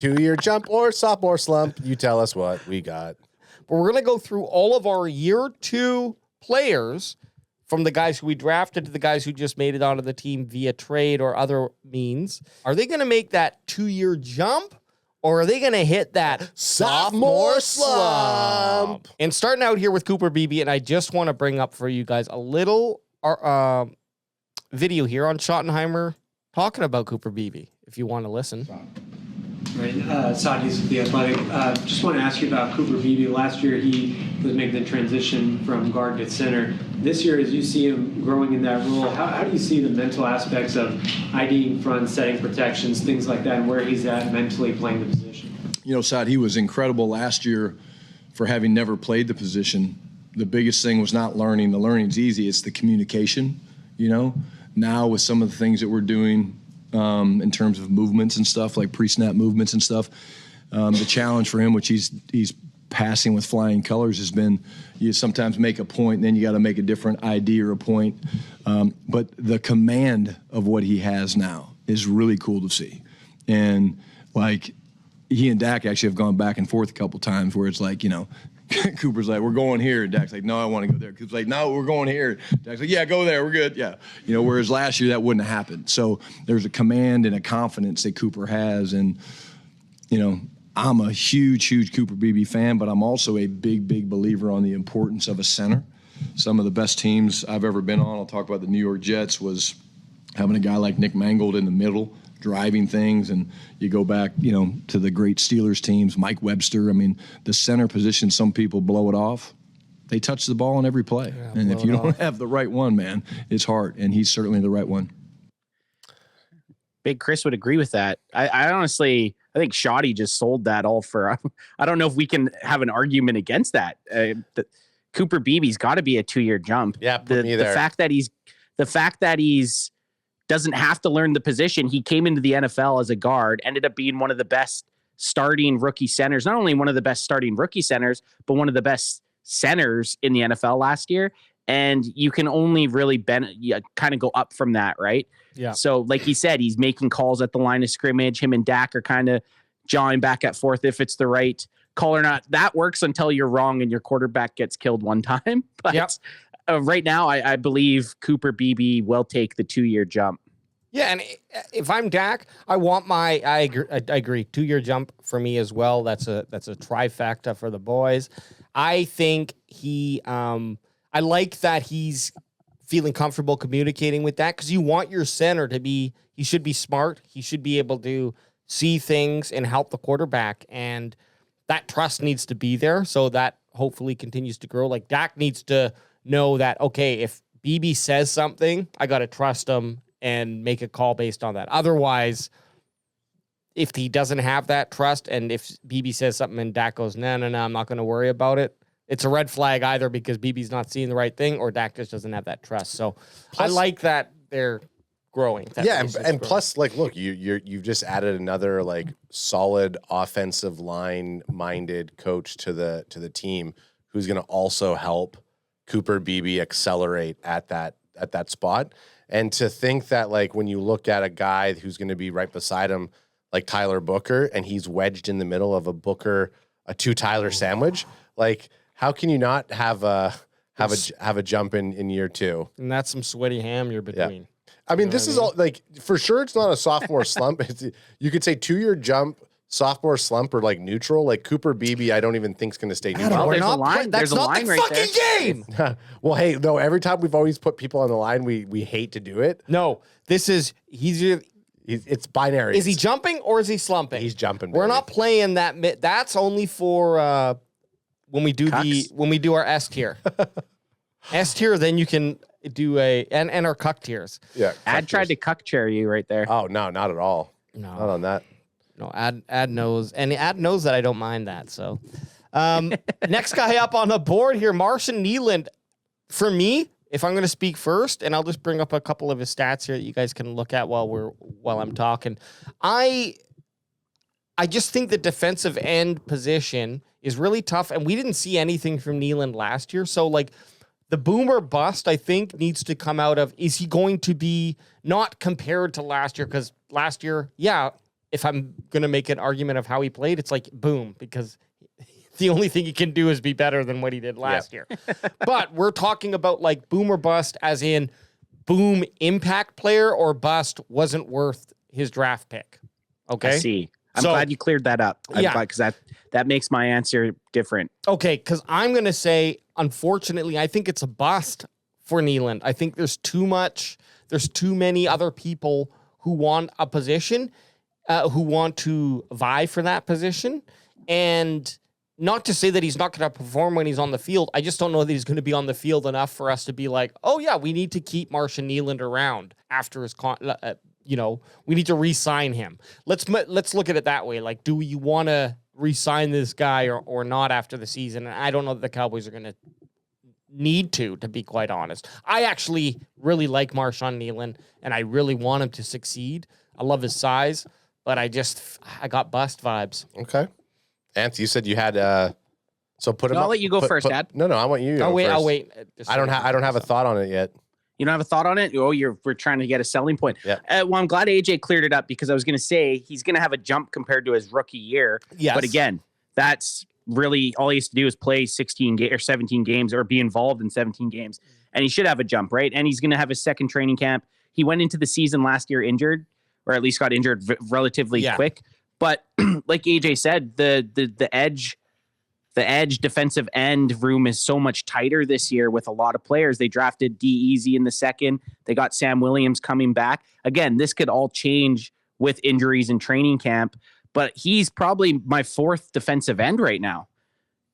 2-year jump or sophomore slump. You tell us what we got. But we're going to go through all of our year 2 players, from the guys who we drafted to the guys who just made it onto the team via trade or other means. Are they going to make that 2-year jump, or are they going to hit that sophomore slump? And starting out here with Cooper Beebe, and I just want to bring up for you guys a little video here on Schottenheimer talking about Cooper Beebe, if you want to listen. Right, Sadis with The Athletic. Just want to ask you about Cooper Beebe. Last year, he was making the transition from guard to center. This year, as you see him growing in that role, how do you see the mental aspects of IDing front, setting protections, things like that, and where he's at mentally playing the position? You know, Sad, he was incredible last year for having never played the position. The biggest thing was not learning. The learning's easy. It's the communication, you know. Now with some of the things that we're doing in terms of movements and stuff, like pre-snap movements and stuff, the challenge for him, which he's passing with flying colors, has been you sometimes make a point, and then you got to make a different ID or a point. But the command of what he has now is really cool to see. And, like, he and Dak actually have gone back and forth a couple times where it's like, you know, Cooper's like, we're going here. Dak's like, no, I want to go there. Cooper's like, no, we're going here. Dak's like, yeah, go there. We're good. Yeah. You know, whereas last year that wouldn't have happened. So there's a command and a confidence that Cooper has. And, you know, I'm a huge Cooper Beebe fan, but I'm also a big believer on the importance of a center. Some of the best teams I've ever been on, I'll talk about the New York Jets, was having a guy like Nick Mangold in the middle, driving things. And you go back, you know, to the great Steelers teams, Mike Webster. I mean, the center position, some people blow it off. They touch the ball in every play. Yeah, and if you don't have the right one, man, it's hard. And he's certainly the right one. Big Chris would agree with that. I honestly, I think Shoddy just sold that all for, I don't know if we can have an argument against that. Cooper Beebe's got to be a 2-year jump. Yeah, put me there. The fact that he's doesn't have to learn the position. He came into the NFL as a guard, ended up being one of the best starting rookie centers, not only one of the best starting rookie centers, but one of the best centers in the NFL last year. And you can only really kind of go up from that, right? Yeah. So like he said, he's making calls at the line of scrimmage. Him and Dak are kind of jawing back and forth if it's the right call or not. That works until you're wrong and your quarterback gets killed one time. But yep. Right now, I believe Cooper Beebe will take the 2-year jump. Yeah, and if I'm Dak, I agree. 2-year jump for me as well. That's a trifecta for the boys. I think I like that he's feeling comfortable communicating with that, because you want your center to be, he should be smart. He should be able to see things and help the quarterback, and that trust needs to be there. So that hopefully continues to grow. Like, Dak needs to know that, okay, if BB says something, I got to trust him and make a call based on that. Otherwise, if he doesn't have that trust, and if BB says something and Dak goes, no, I'm not going to worry about it, it's a red flag either because BB's not seeing the right thing or Dak just doesn't have that trust. So plus, I like that they're growing. Yeah, and plus, like, look, you've just added another, like, solid offensive line minded coach to the team who's going to also help Cooper Beebe accelerate at that spot. And to think that, like, when you look at a guy who's going to be right beside him, like Tyler Booker, and he's wedged in the middle of a 2 Tyler sandwich, like, how can you not have a jump in year 2? And that's some sweaty ham you're between. Yeah. I mean, this is all, like, for sure it's not a sophomore slump. You could say 2-year jump, sophomore slump, or like neutral. Like Cooper Beebe, I don't even think is going to stay neutral. There's a line. There's a line right there. That's not the fucking game. Well, hey, no. Every time we've always put people on the line, we hate to do it. No, this is it's binary. Is he jumping or is he slumping? He's jumping. Baby. We're not playing that. That's only for when we do our S tier. S tier, then you can do and our cuck tiers. Yeah. Ad tried to cuck chair you right there. Oh no, not at all. No, not on that. No, Ad knows, and Ad knows that I don't mind that. So, next guy up on the board here, Martian Nealand. For me, if I'm going to speak first, and I'll just bring up a couple of his stats here that you guys can look at while I'm talking. I just think the defensive end position is really tough, and we didn't see anything from Nealand last year. So, like, the boomer bust, I think, needs to come out of, is he going to be not compared to last year? Because last year, yeah, if I'm going to make an argument of how he played, it's like boom, because the only thing he can do is be better than what he did last year. But we're talking about like boom or bust, as in boom impact player, or bust wasn't worth his draft pick. Okay. I see. I'm glad you cleared that up. I'm Yeah. glad, because that makes my answer different. Okay, because I'm going to say, unfortunately, I think it's a bust for Nyland. I think there's too many other people who want a position, who want to vie for that position. And not to say that he's not going to perform when he's on the field. I just don't know that he's going to be on the field enough for us to be like, oh yeah, we need to keep Martian Nyland around after his we need to re-sign him. Let's look at it that way. Like, do you want to re-sign this guy or not after the season? And I don't know that the Cowboys are going to need to be quite honest. I actually really like Marshawn Nyland, and I really want him to succeed. I love his size, but I got bust vibes. Okay. Ant, you said you had so put him I'll up. let you go first, Dad. No, I want you to go I'll first. wait. I don't have a thought on it yet. You don't have a thought on it? Oh, we're trying to get a selling point. Yeah. Well, I'm glad AJ cleared it up, because I was going to say he's going to have a jump compared to his rookie year. Yes. But again, that's really all he has to do is play 16 or 17 games, or be involved in 17 games, and he should have a jump, right? And he's going to have his second training camp. He went into the season last year injured, or at least got injured relatively quick. But like AJ said, the edge defensive end room is so much tighter this year with a lot of players. They drafted D-Easy in the second. They got Sam Williams coming back. Again, this could all change with injuries in training camp, but he's probably my fourth defensive end right now.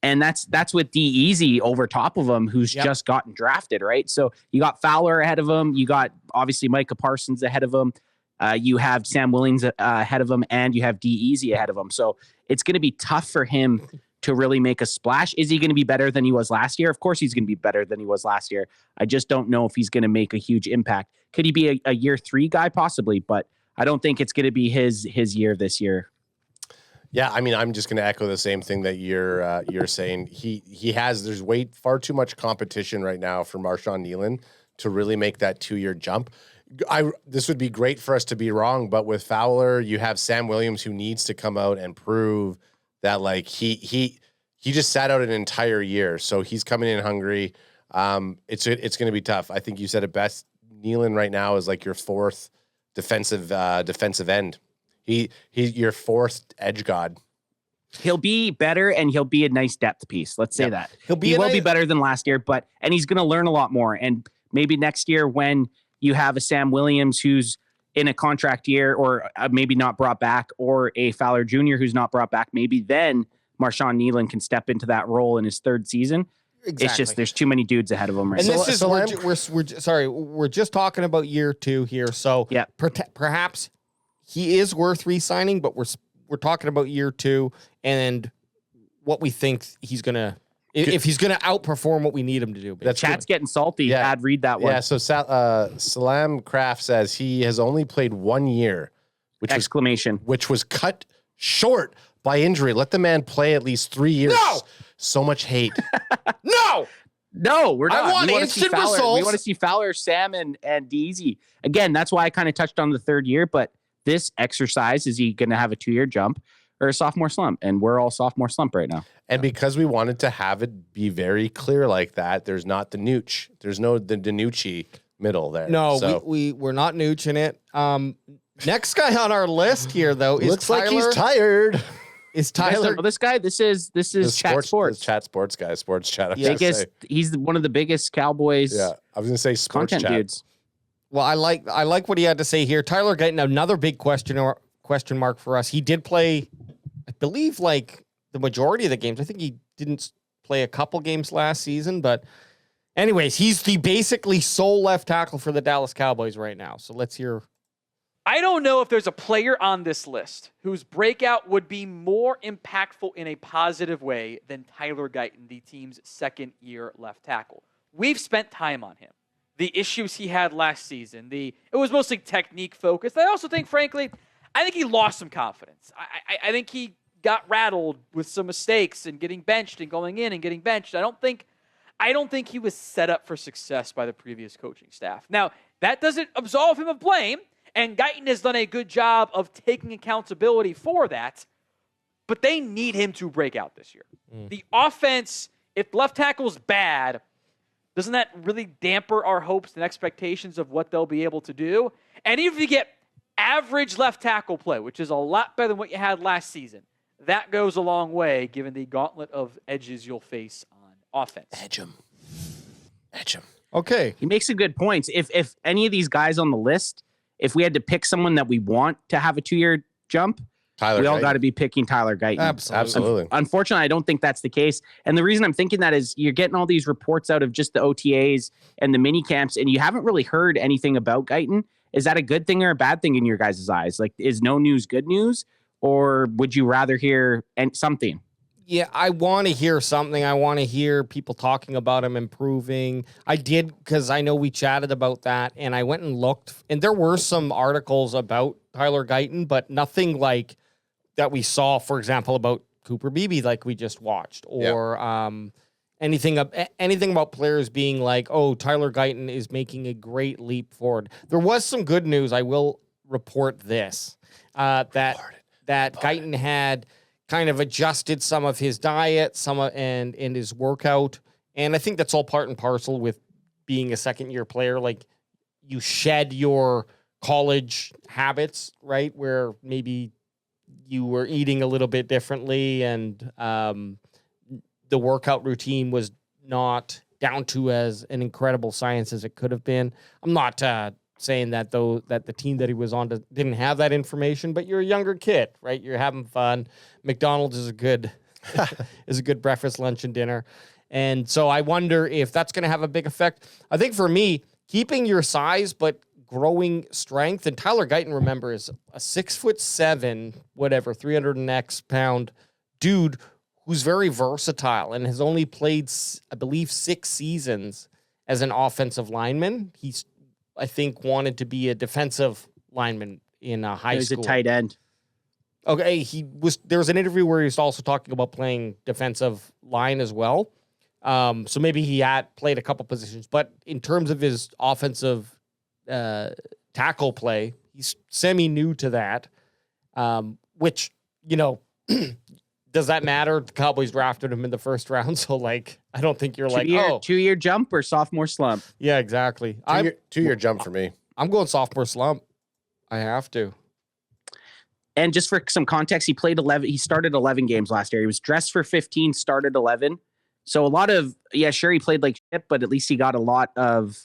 And that's with D-Easy over top of him, who's just gotten drafted, right? So you got Fowler ahead of him. You got obviously Micah Parsons ahead of him. You have Sam Williams ahead of him, and you have D-Easy ahead of him. So it's going to be tough for him to really make a splash. Is he going to be better than he was last year? Of course he's going to be better than he was last year. I just don't know if he's going to make a huge impact. Could he be a year 3 guy? Possibly, but I don't think it's going to be his year this year. Yeah, I mean, I'm just going to echo the same thing that you're saying. There's far too much competition right now for Marshawn Nyland to really make that 2-year jump. This would be great for us to be wrong, but with Fowler, you have Sam Williams, who needs to come out and prove that like he just sat out an entire year, so he's coming in hungry. It's going to be tough. I think you said it best. Nyland right now is like your fourth defensive end. He's your fourth edge god. He'll be better, and he'll be a nice depth piece. Let's say that he will be better than last year, and he's going to learn a lot more. And maybe next year, when you have a Sam Williams who's in a contract year, or maybe not brought back, or a Fowler Jr. who's not brought back, maybe then Marshawn Nyland can step into that role in his third season. Exactly. It's just there's too many dudes ahead of him right now. And this is we're just talking about year 2 here. So perhaps he is worth re-signing, but we're talking about year 2 and what we think he's gonna. If he's going to outperform what we need him to do. That's chat's getting salty. Yeah. I'd read that one. Yeah, so Salam Craft says he has only played 1 year, which was cut short by injury. Let the man play at least 3 years. No! So much hate. No, we're not. I want instant results. We want to see Fowler, Sam, and D-Easy. Again, that's why I kind of touched on the third year, but this exercise, is he going to have a 2-year jump or a sophomore slump? And we're all sophomore slump right now. And because we wanted to have it be very clear like that, there's not the nooch. There's no the Danucci middle there. No, so. we're not nooching it. Next guy on our list here, though, is looks Tyler. Like he's tired. Is Tyler? This guy. This is Chat Sports. Chat Sports guy. Sports Chat. He's one of the biggest Cowboys. Yeah, I was gonna say sports content chat dudes. Well, I like what he had to say here. Tyler getting another big question mark for us. He did play, I believe, like the majority of the games. I think he didn't play a couple games last season, but anyways, he's the basically sole left tackle for the Dallas Cowboys right now. So let's hear. I don't know if there's a player on this list whose breakout would be more impactful in a positive way than Tyler Guyton, the team's second-year left tackle. We've spent time on him. The issues he had last season, it was mostly technique-focused. I also think, frankly, I think he lost some confidence. I think he got rattled with some mistakes and getting benched and going in and getting benched. I don't think he was set up for success by the previous coaching staff. Now, that doesn't absolve him of blame. And Guyton has done a good job of taking accountability for that, but they need him to break out this year. The offense, if left tackle's bad, doesn't that really damper our hopes and expectations of what they'll be able to do? And even if you get average left tackle play, which is a lot better than what you had last season, that goes a long way given the gauntlet of edges you'll face on offense. Edge him. Okay. He makes some good points. If any of these guys on the list, if we had to pick someone that we want to have a 2-year jump, Tyler we all Guyton. got to be picking Tyler Guyton. Absolutely. Unfortunately, I don't think that's the case. And the reason I'm thinking that is you're getting all these reports out of just the OTAs and the mini camps, and you haven't really heard anything about Guyton. Is that a good thing or a bad thing in your guys' eyes? Like, is no news good news? Or would you rather hear something? Yeah, I want to hear something. I want to hear people talking about him improving. I did, because I know we chatted about that, and I went and looked, and there were some articles about Tyler Guyton, but nothing like that we saw, for example, about Cooper Beebe, like we just watched, or anything about players being like, oh, Tyler Guyton is making a great leap forward. There was some good news. I will report this, that Guyton had kind of adjusted some of his diet, and his workout. And I think that's all part and parcel with being a second-year player. Like, you shed your college habits, right? Where maybe you were eating a little bit differently, and the workout routine was not down to as an incredible science as it could have been. I'm not saying that that the team that he was on didn't have that information, but you're a younger kid, right? You're having fun. McDonald's is a good breakfast, lunch, and dinner. And so I wonder if that's going to have a big effect. I think for me, keeping your size but growing strength, and Tyler Guyton, remember, is a 6'7", 300 pound dude who's very versatile and has only played, I believe, 6 seasons as an offensive lineman. He's, I think, wanted to be a defensive lineman in high school. He's a tight end. Okay, there was an interview where he was also talking about playing defensive line as well. So maybe he had played a couple positions, but in terms of his offensive tackle play, he's semi-new to that, which, does that matter? The Cowboys drafted him in the first round, so I don't think you're two-year jump or sophomore slump. Yeah, exactly. Two-year jump for me. I'm going sophomore slump. I have to. And just for some context, he played 11. He started 11 games last year. He was dressed for 15, started 11. So a lot of, sure, he played like shit, but at least he got a lot of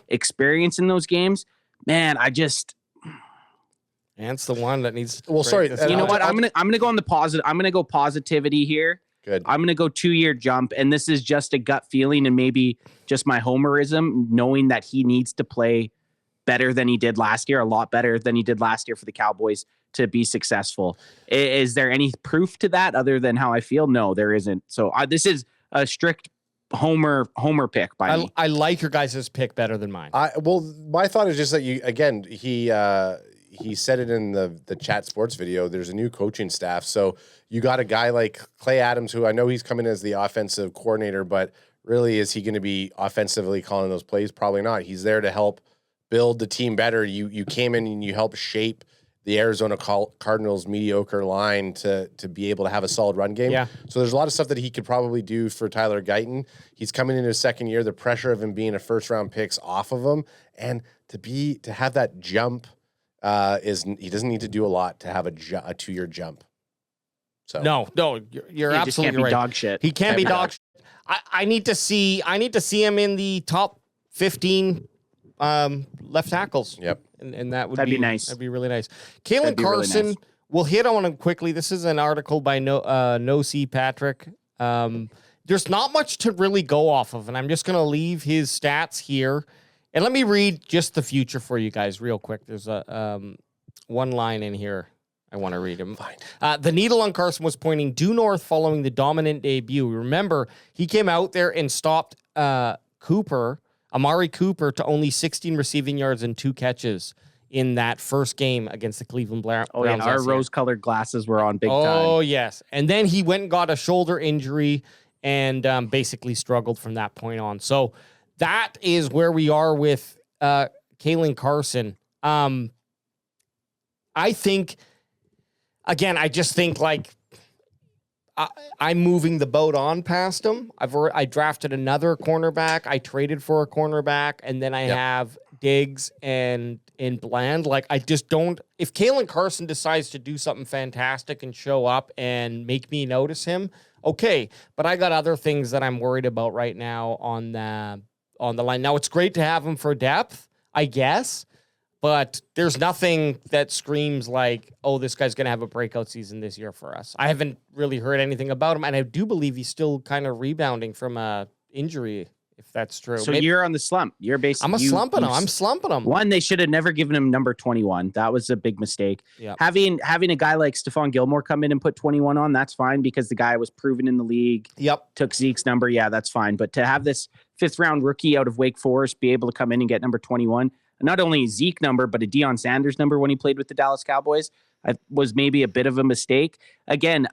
experience in those games. Man, Ant's the one that needs. Well, sorry. You know what? I'm gonna go on the positive. I'm gonna go positivity here. Good. I'm gonna go 2-year jump, and this is just a gut feeling and maybe just my homerism, knowing that he needs to play better than he did last year, a lot better than he did last year for the Cowboys to be successful. Is there any proof to that other than how I feel? No, there isn't. So this is a strict homer pick by me. I like your guys' pick better than mine. My thought is just that he said it in the Chat Sports video. There's a new coaching staff, so you got a guy like Clay Adams, who I know he's coming as the offensive coordinator, but really, is he going to be offensively calling those plays? Probably not. He's there to help build the team better. You came in and you helped shape the Arizona Cardinals' mediocre line to be able to have a solid run game. Yeah. So there's a lot of stuff that he could probably do for Tyler Guyton. He's coming into his second year. The pressure of him being a first-round pick's off of him, and to have that jump he doesn't need to do a lot to have a 2-year jump. So No, you're absolutely just can't be right. dog shit. He can't be dog shit. I need to see him in the top 15 left tackles. Yep. And that'd be nice. That'd be really nice. Kalen Carson, we'll hit on him quickly. This is an article by No C Patrick. There's not much to really go off of, and I'm just going to leave his stats here. And let me read just the future for you guys real quick. There's a one line in here I want to read him. Fine. The needle on Carson was pointing due north following the dominant debut. Remember, he came out there and stopped Amari Cooper, to only 16 receiving yards and 2 catches in that first game against the Cleveland Browns. Oh, yeah, our rose-colored glasses were on big time. Oh, yes. And then he went and got a shoulder injury and basically struggled from that point on. So that is where we are with Kalen Carson. I think, again, I just think like I'm moving the boat on past him. I drafted another cornerback. I traded for a cornerback, and then I have Diggs and Bland. Like, I just don't. If Kalen Carson decides to do something fantastic and show up and make me notice him, okay. But I got other things that I'm worried about right now on the line. Now, it's great to have him for depth, I guess. But there's nothing that screams like, oh, this guy's going to have a breakout season this year for us. I haven't really heard anything about him, and I do believe he's still kind of rebounding from a injury, if that's true. So you're on the slump. You're basically I'm slumping him. One, they should have never given him number 21. That was a big mistake. Yep. Having a guy like Stephon Gilmore come in and put 21 on, that's fine because the guy was proven in the league. Yep. Took Zeke's number. Yeah, that's fine. But to have this 5th round rookie out of Wake Forest be able to come in and get number 21, not only Zeke number, but a Deion Sanders number when he played with the Dallas Cowboys, was maybe a bit of a mistake. Again,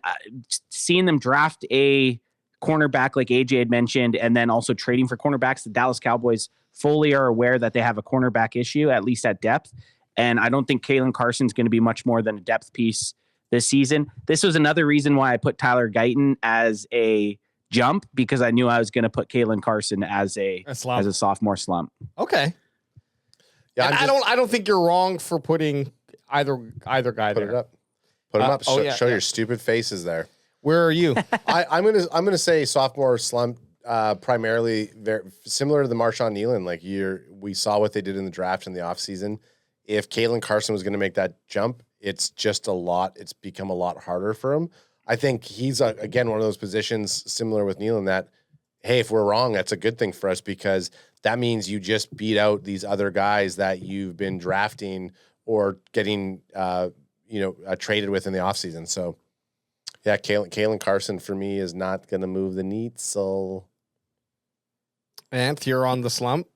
seeing them draft a cornerback like AJ had mentioned, and then also trading for cornerbacks, the Dallas Cowboys fully are aware that they have a cornerback issue, at least at depth. And I don't think Kalen Carson's going to be much more than a depth piece this season. This was another reason why I put Tyler Guyton as a jump, because I knew I was going to put Kalen Carson as a sophomore slump. Okay. Yeah, I don't think you're wrong for putting either guy there. Put him up. Show your stupid faces there. Where are you? I'm gonna say sophomore slump. Primarily, very similar to the Marshawn Nealon. Like we saw what they did in the draft in the offseason. If Kalen Carson was going to make that jump, it's become a lot harder for him. I think he's again one of those positions similar with Nealon that, hey, if we're wrong, that's a good thing for us because that means you just beat out these other guys that you've been drafting or getting, traded with in the offseason. So, yeah, Kalen Carson for me is not going to move the needle. And you're on the slump?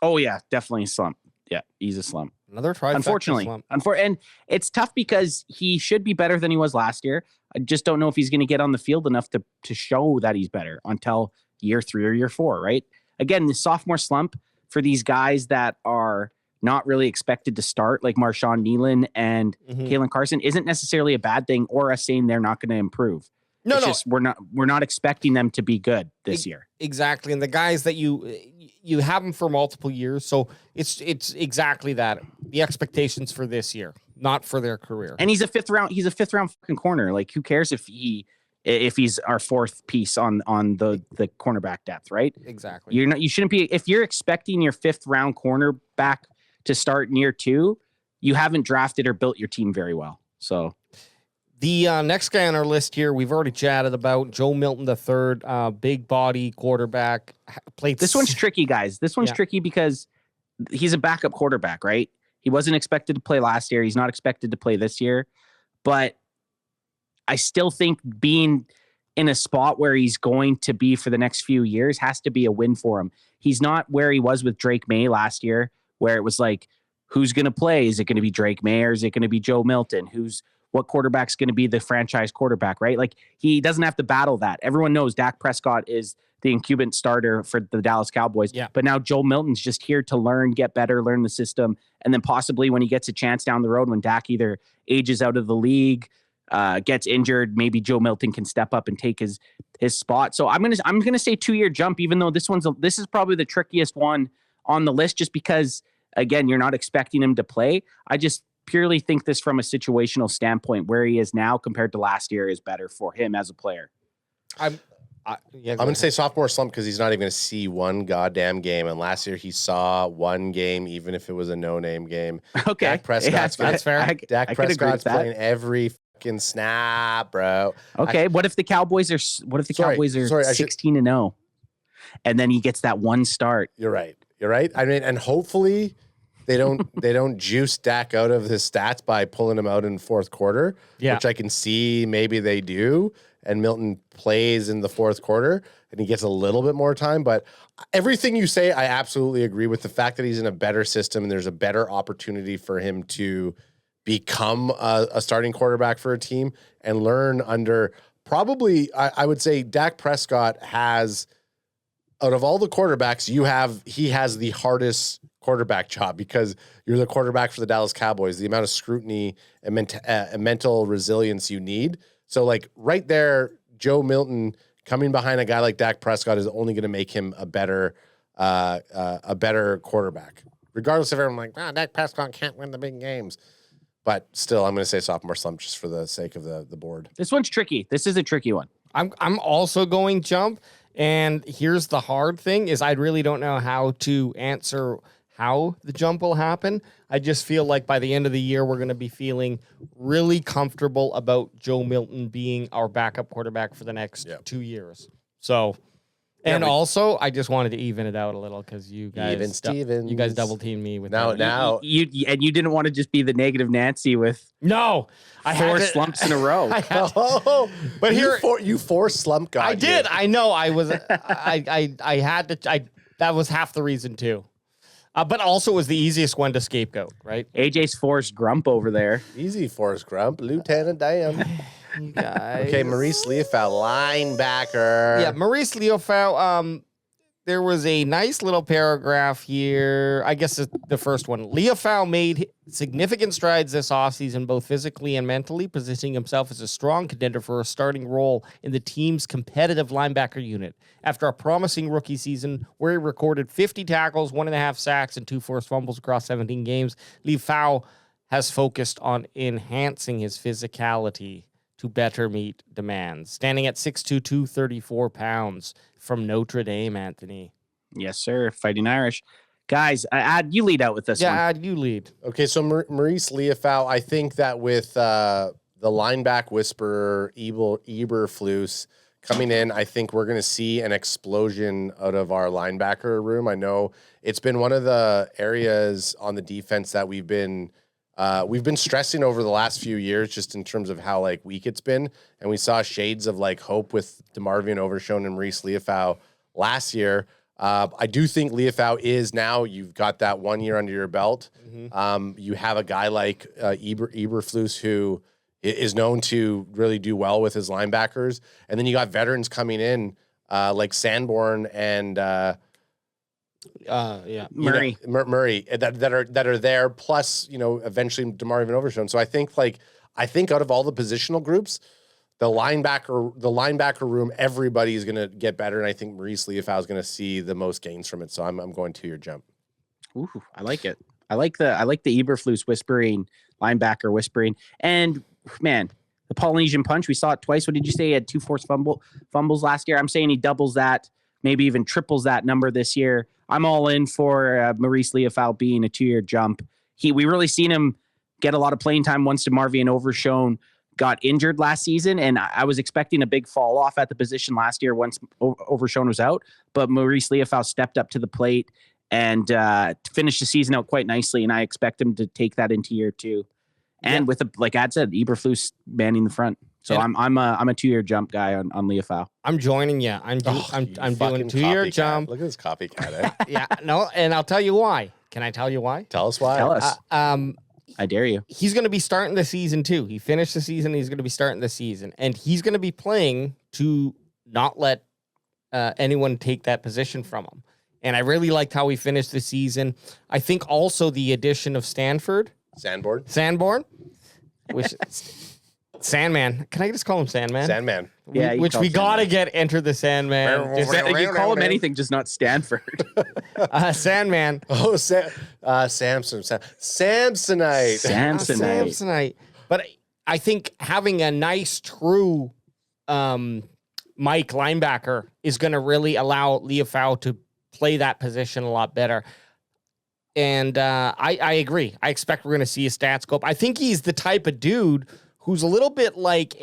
Oh, yeah, definitely a slump. Yeah, he's a slump. Another trifecta Unfortunately. slump. And it's tough because he should be better than he was last year. I just don't know if he's going to get on the field enough to show that he's better until year 3 or year 4, right? Again, the sophomore slump for these guys that are not really expected to start, like Marshawn Nealon and Kalen Carson, isn't necessarily a bad thing or us saying they're not going to improve. It's just we're not expecting them to be good this year. Exactly. And the guys that you have them for multiple years, so it's exactly that. The expectations for this year, not for their career. And he's a fifth round fucking corner. Like, who cares if he's our 4th piece on the cornerback depth, right? Exactly. You shouldn't be, if you're expecting your 5th round cornerback to start in year 2, you haven't drafted or built your team very well. So the next guy on our list here, we've already chatted about Joe Milton III, big body quarterback. This one's tricky, guys. This one's tricky because he's a backup quarterback, right? He wasn't expected to play last year. He's not expected to play this year, but I still think being in a spot where he's going to be for the next few years has to be a win for him. He's not where he was with Drake May last year, where it was like, who's going to play? Is it going to be Drake May or is it going to be Joe Milton? What quarterback's going to be the franchise quarterback, right? Like, he doesn't have to battle that. Everyone knows Dak Prescott is the incumbent starter for the Dallas Cowboys. Yeah. But now Joe Milton's just here to learn, get better, learn the system. And then possibly when he gets a chance down the road, when Dak either ages out of the league, gets injured, maybe Joe Milton can step up and take his spot. So I'm gonna say 2-year jump, even though this is probably the trickiest one on the list, just because, again, you're not expecting him to play. I just purely think this from a situational standpoint, where he is now compared to last year is better for him as a player. I'm going to say sophomore slump because he's not even going to see one goddamn game. And last year he saw one game, even if it was a no-name game. Okay. Dak Prescott's that's fair. Dak Prescott's playing every fucking snap, bro. Okay. What if the Cowboys are 16-0 and then he gets that one start? You're right. I mean, and hopefully they don't juice Dak out of his stats by pulling him out in 4th quarter, which I can see maybe they do. And Milton plays in the 4th quarter and he gets a little bit more time. But everything you say, I absolutely agree with. The fact that he's in a better system and there's a better opportunity for him to become a starting quarterback for a team and learn under probably, I would say Dak Prescott has, out of all the quarterbacks he has the hardest quarterback job because you're the quarterback for the Dallas Cowboys. The amount of scrutiny and mental resilience you need. So like right there, Joe Milton coming behind a guy like Dak Prescott is only going to make him a better quarterback. Regardless of everyone like, Dak Prescott can't win the big games. But still, I'm going to say sophomore slump just for the sake of the board. This one's tricky. This is a tricky one. I'm also going jump. And here's the hard thing is I really don't know how to answer how the jump will happen. I just feel like by the end of the year, we're going to be feeling really comfortable about Joe Milton being our backup quarterback for the next 2 years. So, and also I just wanted to even it out a little because you guys, you guys double teamed me with now. You didn't want to just be the negative Nancy with I four slumps in a row. But you four slump guys. I did. I know. I was. I had to. That was half the reason too. But also was the easiest one to scapegoat, right? AJ's Forrest Grump over there. Easy, Forrest Grump, Lieutenant Dan. You guys. Okay, Maurice Leofau, linebacker. Yeah, Maurice Leofau. There was a nice little paragraph here. I guess the first one. Leofau made significant strides this offseason, both physically and mentally, positioning himself as a strong contender for a starting role in the team's competitive linebacker unit. After a promising rookie season where he recorded 50 tackles, 1.5 sacks, and 2 forced fumbles across 17 games, Leofau has focused on enhancing his physicality to better meet demands. Standing at 6'2", 234 pounds from Notre Dame, Anthony. Yes, sir. Fighting Irish. Guys, Ad, you lead out with this one. Yeah, Ad, you lead. Okay, so Maurice Leofau, I think that with the linebacker whisperer, Eberflus, coming in, I think we're going to see an explosion out of our linebacker room. I know it's been one of the areas on the defense that we've been stressing over the last few years, just in terms of how like weak it's been. And we saw shades of like hope with DeMarvion Overshown and Maurice Leofau last year. I do think Leofau is now, you've got that 1 year under your belt. Mm-hmm. You have a guy like Eberflus who is known to really do well with his linebackers. And then you got veterans coming in like Sanborn and Murray that are there. Plus, eventually DeMarvion Overshown. So I think out of all the positional groups, the linebacker room, everybody is going to get better. And I think Maurice Leofau is going to see the most gains from it. So I'm going 2 year jump. Ooh, I like it. I like the Eberflus whispering, linebacker whispering. And man, the Polynesian punch, we saw it twice. What did you say? He had 2 forced fumbles last year. I'm saying he doubles that, maybe even triples that number this year. I'm all in for Maurice Leofau being a 2 year jump. We really seen him get a lot of playing time once DeMarvion Overshown got injured last season, and I was expecting a big fall off at the position last year once Overshown was out, but Maurice Leofau stepped up to the plate and finished the season out quite nicely, and I expect him to take that into year 2. And with like Ad said, Eberflus manning the front. So I'm a 2 year jump guy on Leofau. I'm joining you. I'm doing 2 year jump. Look at this copycat. Yeah, no, and I'll tell you why. Can I tell you why? Tell us why. Tell us. I dare you. He's going to be starting the season too. He finished the season. He's going to be starting the season, and he's going to be playing to not let anyone take that position from him. And I really liked how he finished the season. I think also the addition of Sanborn, which Sandman. Can I just call him Sandman? Sandman. Yeah, which we got to get Enter the Sandman. You call him anything, just not Stanford. Sandman. Oh, Samsonite. But I think having a nice, true Mike linebacker is going to really allow Leofau to play that position a lot better. And I agree. I expect we're going to see his stats go up. I think he's the type of dude who's a little bit like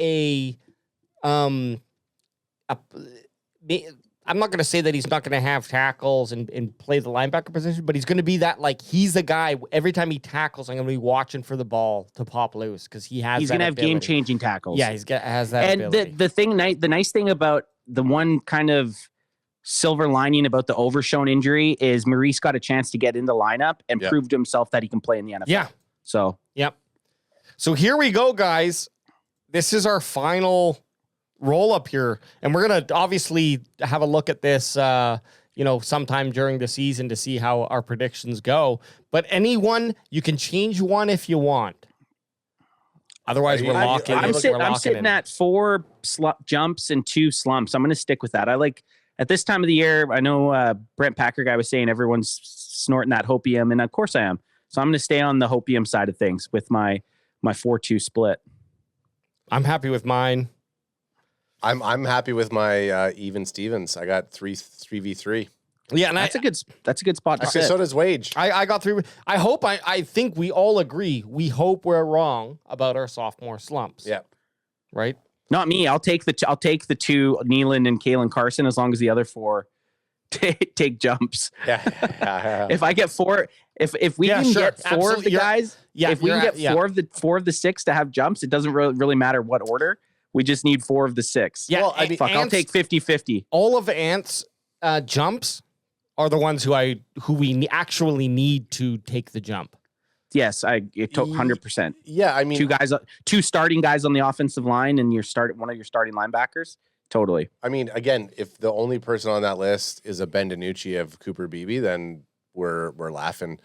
I'm not going to say that he's not going to have tackles and play the linebacker position, but he's going to be that, like, he's the guy, every time he tackles, I'm going to be watching for the ball to pop loose because he's going to have game-changing tackles. Yeah, has that and ability. The nice thing about the one kind of silver lining about the Overshown injury is Maurice got a chance to get in the lineup and prove to himself that he can play in the NFL. Yeah. So. Yep. So here we go, guys. This is our final roll up here, and we're gonna obviously have a look at this sometime during the season to see how our predictions go. But anyone, you can change one if you want. Otherwise, we're locking. I'm sitting at 4 jumps and 2 slumps. I'm going to stick with that. I like at this time of the year. I know Brent Packer guy was saying everyone's snorting that hopium, and of course I am. So I'm going to stay on the hopium side of things with my 4-2 split. I'm happy with mine. I'm happy with my even Stevens. I got 3v3. Yeah, and that's a good spot to sit. So does Wage. I got 3. I think we all agree. We hope we're wrong about our sophomore slumps. Yeah. Right? Not me. I'll take the 2 Nealon and Kalen Carson as long as the other 4 take jumps. Yeah. If I get 4, if we can get 4 of the guys, if we can get 4 of the 6 to have jumps, it doesn't really matter what order. We just need 4 of the 6. Yeah, well, I'll take 50-50. All of Ant's jumps are the ones who we actually need to take the jump. Yes, I 100%. Yeah, I mean, 2 starting guys on the offensive line and one of your starting linebackers. Totally. I mean, again, if the only person on that list is a Ben DiNucci of Cooper Beebe, then we're laughing.